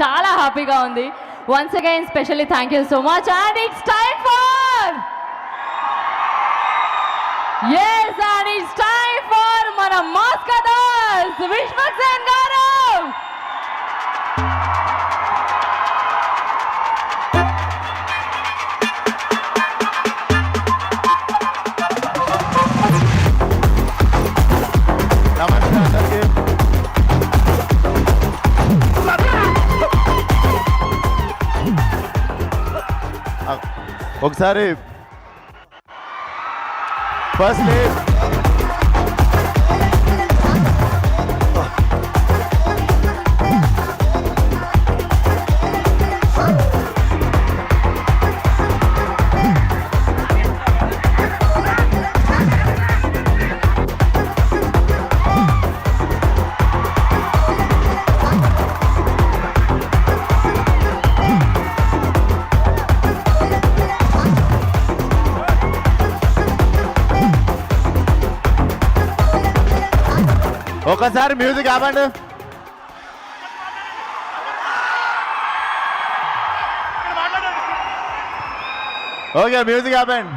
చాలా హ్యాపీగా ఉంది. Once again specially thank you so much. And it's time for మన మాస్కటర్స్ విశ్వక్సేన్ గారు. ఒకసారి ఫస్ట్ ఒకసారి మ్యూజిక్ ఆపండి. ఓకే మ్యూజిక్ ఆపండి.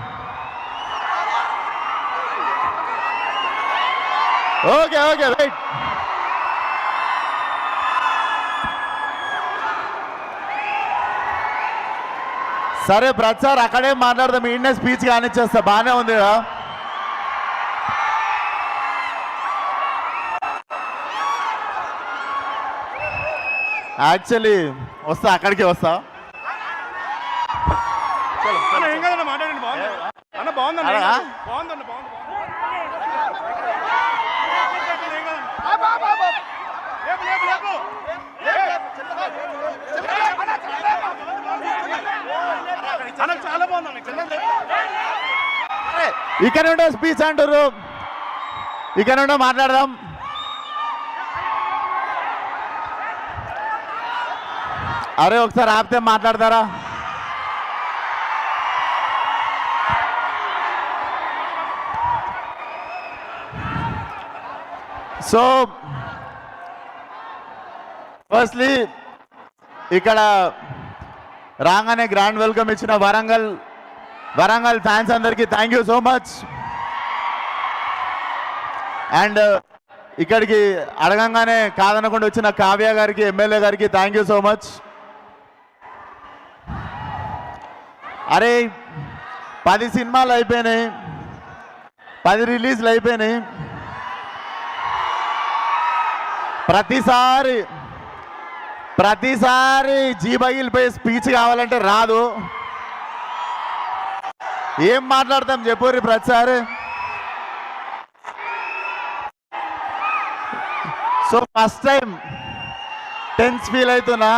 Okay okay right. సరే ప్రతిసారి అక్కడే మాట్లాడదాం. ఈయనే స్పీచ్ కానిచ్చేస్తా. బాగానే ఉంది కదా. యాక్చువల్లీ వస్తా, అక్కడికి వస్తా. ఇక్కడ ఉండే స్పీచ్ అంటారు, ఇక్కడ ఉండే మాట్లాడదాం. అరే ఒకసారి ఆపితే మాట్లాడతారా? సో ఫస్ట్లీ ఇక్కడ రాగానే గ్రాండ్ వెల్కమ్ ఇచ్చిన వరంగల్ ఫ్యాన్స్ అందరికీ thank you so much. And ఇక్కడికి అడగంగానే కాదనకుండా వచ్చిన కావ్య గారికి, ఎమ్మెల్యే గారికి థ్యాంక్ యూ సో మచ్. అరే 10 సినిమాలు అయిపోయినాయి, 10 రిలీజ్లు అయిపోయినాయి. ప్రతిసారి జీబగిలిపై స్పీచ్ కావాలంటే రాదు. ఏం మాట్లాడతాం చెప్పుర్రి ప్రతిసారి. So first time tense feel అవుతున్నా.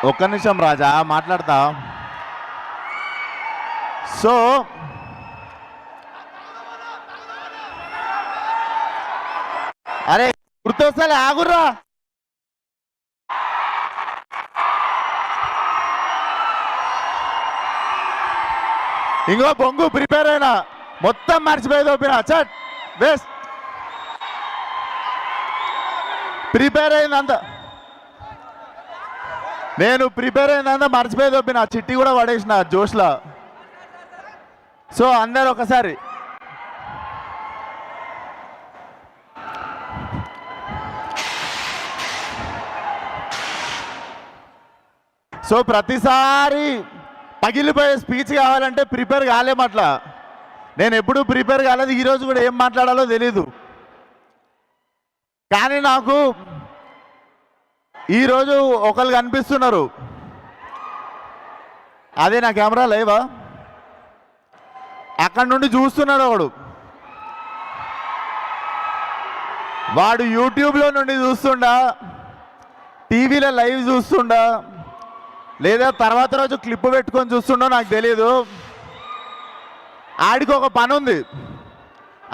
ఒక్క నిమిషం రాజా మాట్లాడతా. సో అరే గుర్తొస్తాలే ఆగుర్రా. ఇంకో బొంగు ప్రిపేర్ అయినా మొత్తం మర్చిపోయి తోపిన చట్ వేస్ట్. ప్రిపేర్ అయిందంతా నేను ప్రిపేర్ అయిందంతా మర్చిపోయి తోపిన. చిట్టి కూడా పడేసిన జోష్లా. సో అందరు ఒకసారి సో ప్రతిసారి పగిలిపోయే స్పీచ్ కావాలంటే ప్రిపేర్ కాలేమట్లా. నేను ఎప్పుడూ ప్రిపేర్ కాలేదు. ఈరోజు కూడా ఏం మాట్లాడాలో తెలీదు. కానీ నాకు ఈరోజు ఒకళ్ళు కనిపిస్తున్నారు. అదే నా కెమెరా లేవా, అక్కడి నుండి చూస్తున్నాడు ఒకడు. వాడు యూట్యూబ్లో నుండి చూస్తుండా, టీవీలో లైవ్ చూస్తుండా, లేదా తర్వాత రోజు క్లిప్ పెట్టుకొని చూస్తుండో నాకు తెలీదు. ఆడికి ఒక పని ఉంది.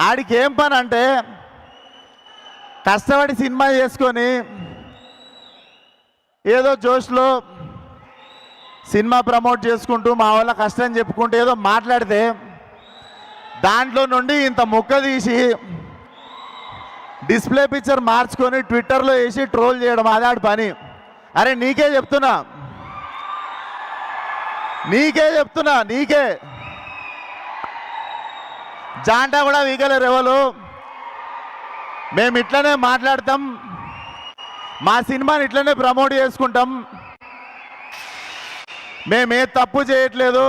ఆడికి ఏం పని అంటే కష్టపడి సినిమా చేసుకొని ఏదో జోష్లో సినిమా ప్రమోట్ చేసుకుంటూ మా వాళ్ళ కష్టం చెప్పుకుంటూ ఏదో మాట్లాడితే దాంట్లో నుండి ఇంత ముక్క తీసి డిస్ప్లే పిక్చర్ మార్చుకొని ట్విట్టర్లో వేసి ట్రోల్ చేయడం అదాడి పని. అరే నీకే చెప్తున్నా నీకే జాంటా కూడా వీగలేరు ఎవరు. మేము ఇట్లనే మాట్లాడతాం, మా సినిమాని ఇట్లనే ప్రమోట్ చేసుకుంటాం. మేమే తప్పు చేయట్లేదు,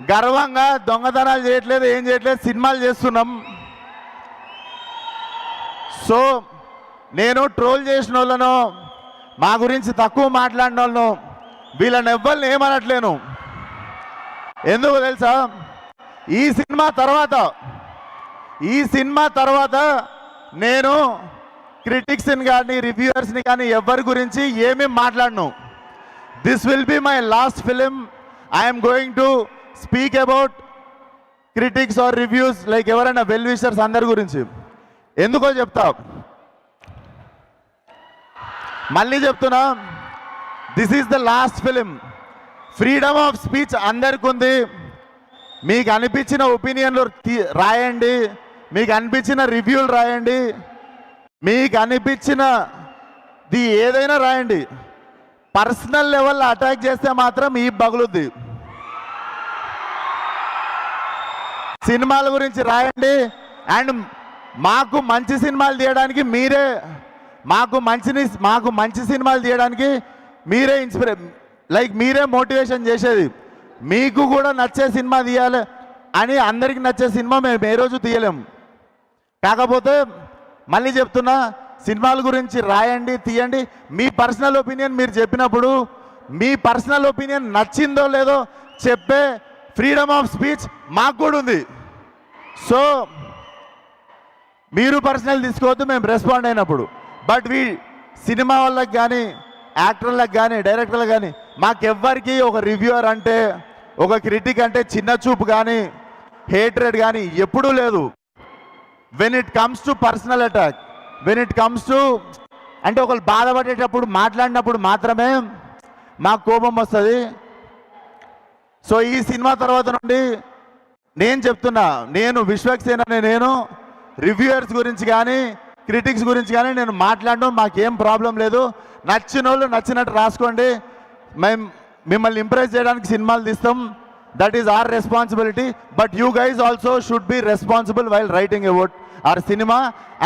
గర్వంగా దొంగతనాలు చేయట్లేదు, ఏం చేయట్లేదు, సినిమాలు చేస్తున్నాం. సో నేను ట్రోల్ చేసిన వాళ్ళను, మా గురించి తక్కువ మాట్లాడిన వాళ్ళను, వీళ్ళని ఎవ్వరిని ఏమనట్లేను. ఎందుకు తెలుసా, ఈ సినిమా తర్వాత నేను క్రిటిక్స్ని కానీ రివ్యూవర్స్ని కానీ ఎవరి గురించి ఏమీ మాట్లాడను. This will be my last film. I'm going to speak about critics or reviews like ఎవరైనా వెల్ విషర్స్ అందరి గురించి. ఎందుకో చెప్తా, మళ్ళీ చెప్తున్నా, this is the last film. Freedom of speech అందరికి ఉంది. మీకు అనిపించిన ఒపీనియన్లు రాయండి, మీకు అనిపించిన రివ్యూలు రాయండి, మీకు అనిపించినది ఏదైనా రాయండి. పర్సనల్ లెవెల్లో అటాక్ చేస్తే మాత్రం ఈ బగులుద్ది. సినిమాల గురించి రాయండి. అండ్ మాకు మంచి సినిమాలు తీయడానికి మీరే, మాకు మంచి సినిమాలు తీయడానికి మీరే మీరే మోటివేషన్ చేసేది. మీకు కూడా నచ్చే సినిమా తీయాలి అని అందరికి నచ్చే సినిమా మేము ఏ రోజు తీయలేము. కాకపోతే మళ్ళీ చెప్తున్నా, సినిమాల గురించి రాయండి, తీయండి. మీ పర్సనల్ ఒపీనియన్ మీరు చెప్పినప్పుడు, మీ పర్సనల్ ఒపీనియన్ నచ్చిందో లేదో చెప్పే ఫ్రీడమ్ ఆఫ్ స్పీచ్ మాకు కూడా ఉంది. సో మీరు పర్సనల్ తీసుకోవద్దు మేము రెస్పాండ్ అయినప్పుడు. బట్ సినిమా వాళ్ళకి కానీ యాక్టర్లకు కానీ డైరెక్టర్లకు కానీ మాకెవ్వరికి ఒక రివ్యూవర్ అంటే, ఒక క్రిటిక్ అంటే చిన్న చూపు కానీ హేట్రెడ్ కానీ ఎప్పుడూ లేదు. When it comes to personal attack, when it comes to అంటే ఒకళ్ళు బాధపడేటప్పుడు మాట్లాడినప్పుడు మాత్రమే మాకు కోపం వస్తుంది. సో ఈ సినిమా తర్వాత నుండి నేను చెప్తున్నా, నేను విశ్వక్సేన, నేను రివ్యూయర్స్ గురించి కానీ క్రిటిక్స్ గురించి కానీ నేను మాట్లాడడం మాకేం ప్రాబ్లం లేదు. నచ్చిన వాళ్ళు నచ్చినట్టు రాసుకోండి. మేము మిమ్మల్ని ఇంప్రెస్ చేయడానికి సినిమాలు తీస్తాం. That is our responsibility. But you guys also should be responsible while writing about our cinema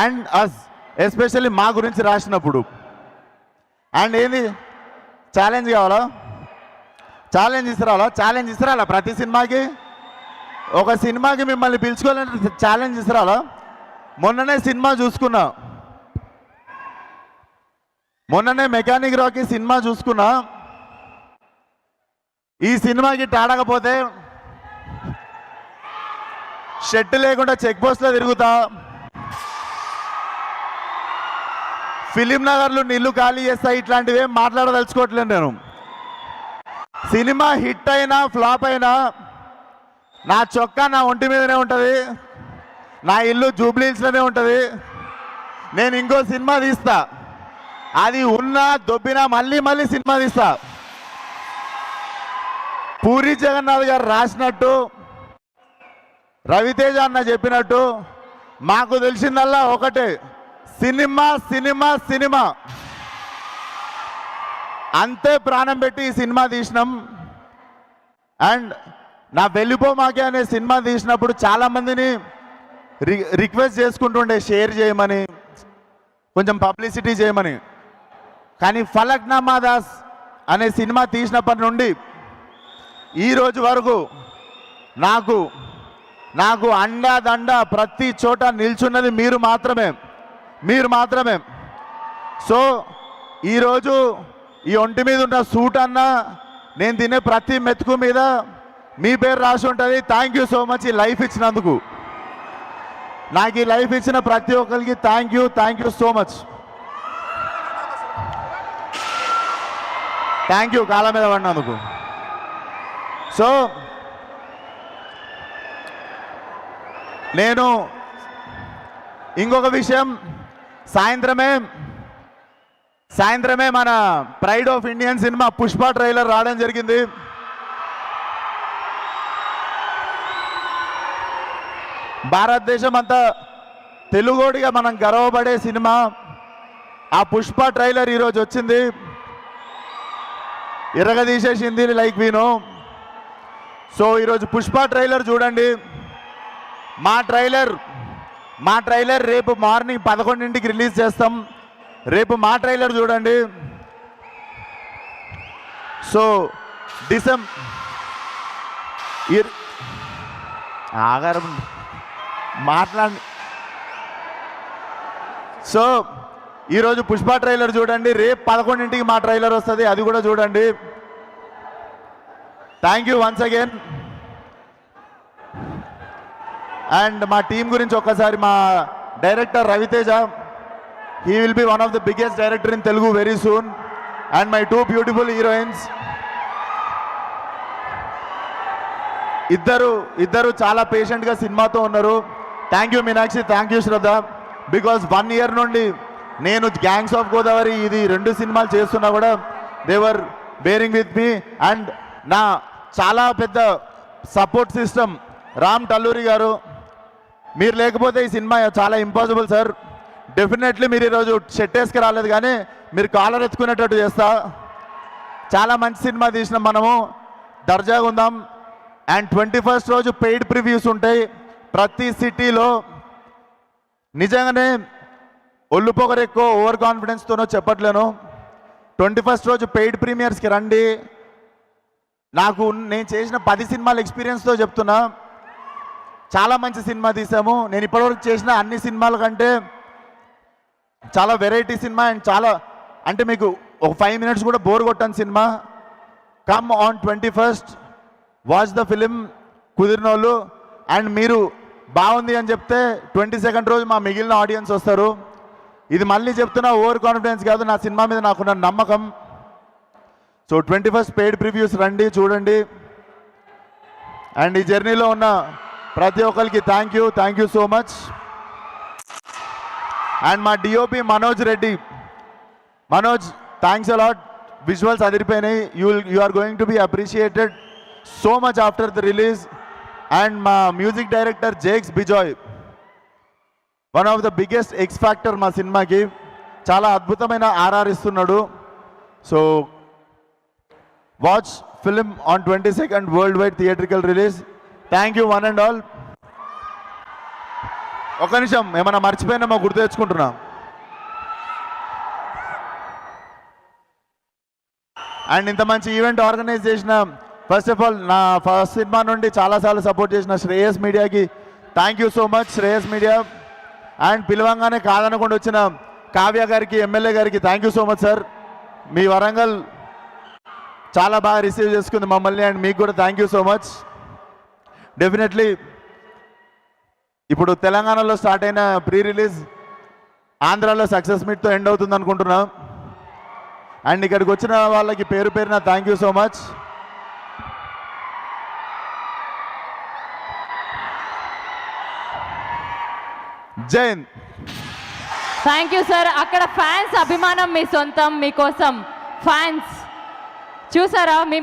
and us, especially మా గురించి రాసినప్పుడు. అండ్ ఏంది ఛాలెంజ్ కావాలా? ఛాలెంజ్ ఇస్తారా ప్రతి సినిమాకి? ఒక సినిమాకి మిమ్మల్ని పిలుచుకోవాలంటే ఛాలెంజ్ ఇస్తారా? మొన్ననే సినిమా చూసుకున్నా, మొన్ననే మెకానిక్ రాకీ సినిమా చూసుకున్నా. ఈ సినిమాకి ఆడకపోతే షెడ్ లేకుండా చెక్ పోస్ట్లో తిరుగుతా, ఫిలిం నగర్లు నీళ్లు ఖాళీ చేస్తా. ఇట్లాంటివి ఏం మాట్లాడదలుచుకోవట్లేదు నేను. సినిమా హిట్ అయినా ఫ్లాప్ అయినా నా చొక్కా నా ఒంటి మీదనే ఉంటుంది, నా ఇల్లు జూబ్లీహిల్స్లోనే ఉంటుంది. నేను ఇంకో సినిమా తీస్తా, అది ఉన్నా దొబ్బినా మళ్ళీ సినిమా తీస్తా. పూరి జగన్నాథ్ గారు రాసినట్టు, రవితేజ అన్న చెప్పినట్టు మాకు తెలిసిందల్లా ఒకటే, సినిమా. అంతే ప్రాణం పెట్టి ఈ సినిమా తీసినాం. అండ్ నా వెళ్ళిపోమాకే అనే సినిమా తీసినప్పుడు చాలామందిని రిక్వెస్ట్ చేసుకుంటుండే షేర్ చేయమని, కొంచెం పబ్లిసిటీ చేయమని. కానీ ఫలక్నామా దాస్ అనే సినిమా తీసినప్పటి నుండి ఈ రోజు వరకు నాకు అండా ప్రతి చోట నిల్చున్నది మీరు మాత్రమే. సో ఈరోజు ఈ ఒంటి మీద ఉన్న సూట్ అన్న, నేను తినే ప్రతి మెతుకు మీద మీ పేరు రాసి ఉంటుంది. థ్యాంక్ యూ సో మచ్ ఈ లైఫ్ ఇచ్చినందుకు. నాకు ఈ లైఫ్ ఇచ్చిన ప్రతి ఒక్కరికి thank you so much. Thank you కాళ్ళ మీద పడినందుకు. సో నేను ఇంకొక విషయం, సాయంత్రమే మన pride of Indian cinema Pushpa trailer రావడం జరిగింది. భారతదేశం అంతా తెలుగోడిగా మనం గర్వపడే సినిమా ఆ పుష్ప ట్రైలర్ ఈరోజు వచ్చింది. ఇరగదీసేసింది లైక్ వీనో. సో ఈరోజు పుష్ప ట్రైలర్ చూడండి. మా ట్రైలర్ రేపు మార్నింగ్ 11ంటికి రిలీజ్ చేస్తాం. రేపు మా ట్రైలర్ చూడండి. సో ఆగారం మాట్లాడి. సో ఈరోజు పుష్ప ట్రైలర్ చూడండి. రేపు 11ంటికి మా ట్రైలర్ వస్తుంది, అది కూడా చూడండి. Thank you once again. And మా టీం గురించి ఒక్కసారి, మా director Ravi Teja, he will be one of the biggest director in Telugu very soon. And my 2 beautiful heroines, ఇద్దరు చాలా పేషెంట్గా సినిమాతో ఉన్నారు. Thank you Meenakshi, thank you Shraddha. Because 1 year నుండి నేను గ్యాంగ్స్ ఆఫ్ గోదావరి ఇది 2 సినిమాలు చేస్తున్నా కూడా దేవర్ బేరింగ్ విత్ మీ. అండ్ నా చాలా పెద్ద సపోర్ట్ సిస్టమ్ రామ్ టల్లూరి గారు. మీరు లేకపోతే ఈ సినిమా చాలా ఇంపాసిబుల్ సార్. డెఫినెట్లీ మీరు ఈరోజు షర్ట్ వేసుకు రాలేదు, కానీ మీరు కాలర్ ఎత్తుకునేటట్టు చేస్తా. చాలా మంచి సినిమా తీసినాం మనము, దర్జాగా ఉందాం. అండ్ 21st రోజు పెయిడ్ ప్రివ్యూస్ ఉంటాయి ప్రతి సిటీలో. నిజంగానే ఒళ్ళు పొగరు ఎక్కువ ఓవర్ కాన్ఫిడెన్స్తోనో చెప్పట్లేను. 21st రోజు పెయిడ్ ప్రీమియర్స్కి రండి. నేను చేసిన 10 సినిమాల ఎక్స్పీరియన్స్తో చెప్తున్నా, చాలా మంచి సినిమా తీసాము. నేను ఇప్పటివరకు చేసిన అన్ని సినిమాల కంటే చాలా వెరైటీ సినిమా. అండ్ చాలా అంటే మీకు ఒక 5 మినిట్స్ కూడా బోర్ కొట్టని cinema. Come on 21st, watch the film కుదిరిన వాళ్ళు. అండ్ మీరు బాగుంది అని చెప్తే 22nd రోజు మా మిగిలిన ఆడియన్స్ వస్తారు. ఇది మళ్ళీ చెప్తున్నా, ఓవర్ కాన్ఫిడెన్స్ కాదు, నా సినిమా మీద నాకున్న నమ్మకం. సో 21st పెయిడ్ ప్రివ్యూస్ రండి, చూడండి. అండ్ ఈ జర్నీలో ఉన్న ప్రతి ఒక్కరికి thank you so much. And మా DOP Manoj Reddy, Manoj thanks a lot. Visuals అదిరిపోయినాయి. You are going to be appreciated so much after the release. And మా music director Jakes Bejoy, one of the biggest X factor మా సినిమాకి. చాలా అద్భుతమైన ఆర్ఆర్ ఇస్తున్నాడు. So watch film on 22nd worldwide theatrical release. Thank you one and all. ఒక నిమిషం, ఏమన్నా మర్చిపోయినామో గుర్తు తెచ్చుకుంటున్నా. అండ్ ఇంత మంచి ఈవెంట్ ఆర్గనైజ్ చేసిన, ఫస్ట్ ఆఫ్ ఆల్ నా ఫస్ట్ సినిమా నుండి చాలాసార్లు సపోర్ట్ చేసిన శ్రేయస్ మీడియాకి thank you so much. Shreyas media. And పిలవంగానే కాదనకుండా వచ్చిన కావ్య గారికి, ఎమ్మెల్యే గారికి thank you so much sir. మీ వరంగల్ చాలా బాగా రిసీవ్ చేసుకుంది మమ్మల్ని. అండ్ మీకు కూడా thank you so much. Definitely ఇప్పుడు తెలంగాణలో స్టార్ట్ అయిన ప్రీ రిలీజ్ ఆంధ్రాలో సక్సెస్ మీట్తో ఎండ్ అవుతుంది అనుకుంటున్నాం. అండ్ ఇక్కడికి వచ్చిన వాళ్ళకి పేరు పేరున thank you so much. Jain. Thank you sir. అక్కడ ఫ్యాన్స్ అభిమానం మీ సొంతం, మీకోసం ఫ్యాన్స్ చూసారా? మీ